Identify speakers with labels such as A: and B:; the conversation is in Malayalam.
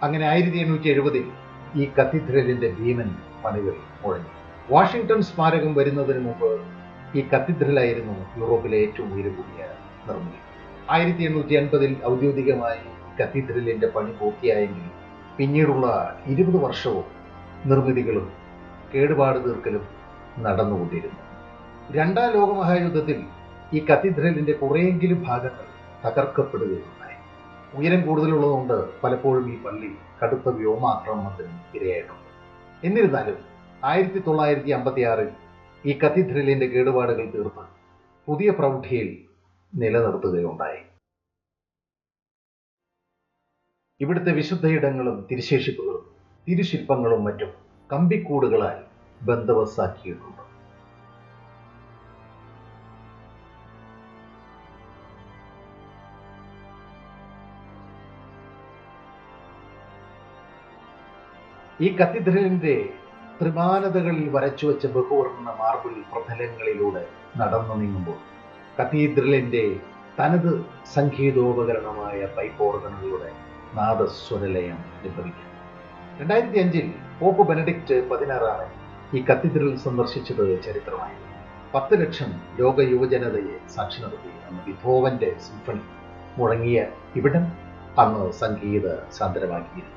A: അങ്ങനെ 1870 ഈ കത്തീഡ്രലിന്റെ ഭീമൻ പണികൾ മുഴങ്ങി. വാഷിംഗ്ടൺ സ്മാരകം വരുന്നതിന് മുമ്പ് ഈ കത്തീഡ്രലായിരുന്നു യൂറോപ്പിലെ ഏറ്റവും ഉയരം കൂടിയ നിർമ്മിതി. 1880 ഔദ്യോഗികമായി കത്തീഡ്രലിന്റെ പണി പൂർത്തിയായെങ്കിൽ പിന്നീടുള്ള 20 വർഷവും നിർമ്മിതികളും കേടുപാട് തീർക്കലും നടന്നുകൊണ്ടിരുന്നു. രണ്ടാം ലോകമഹായുദ്ധത്തിൽ ഈ കത്തീഡ്രലിന്റെ കുറെയെങ്കിലും ഭാഗങ്ങൾ തകർക്കപ്പെടുകയുണ്ടായി. ഉയരം കൂടുതലുള്ളതുകൊണ്ട് പലപ്പോഴും ഈ പള്ളി കടുത്ത വ്യോമാക്രമണത്തിന് ഇരയായിട്ടുണ്ട്. എന്നിരുന്നാലും 1956 ഈ കത്തീഡ്രലിന്റെ കേടുപാടുകൾ തീർത്ത് പുതിയ പ്രൗഢിയിൽ നിലനിർത്തുകയുണ്ടായി. ഇവിടുത്തെ വിശുദ്ധയിടങ്ങളും തിരുശേഷിപ്പുകളും തിരുശില്പങ്ങളും മറ്റും കമ്പിക്കൂടുകളാൽ ബന്ദവസ്സാക്കിയിട്ടുണ്ട്. ഈ കത്തീഡ്രലിന്റെ ത്രിമാനതകളിൽ വരച്ചുവെച്ച ബഹുവർണ്ണ മാർബിൾ പ്രതലങ്ങളിലൂടെ നടന്നു നീങ്ങുമ്പോൾ കത്തീഡ്രലിന്റെ തനത് സംഗീതോപകരണമായ പൈപ്പ് ഓർഗനുകളുടെ നാദസ്വരലയം അനുഭവിക്കാം. 2005 പോപ്പ് ബെനഡിക്റ്റ് 16 ഈ കത്തീഡ്രൽ സന്ദർശിച്ചത് ചരിത്രമായി. 10 ലക്ഷം ലോക യുവജനതയെ സാക്ഷി നിർത്തി അന്ന് ബീഥോവന്റെ സിംഫണി മുഴങ്ങിയ ഇവിടം അന്ന് സംഗീത സാന്ദ്രമാക്കിയിരുന്നു.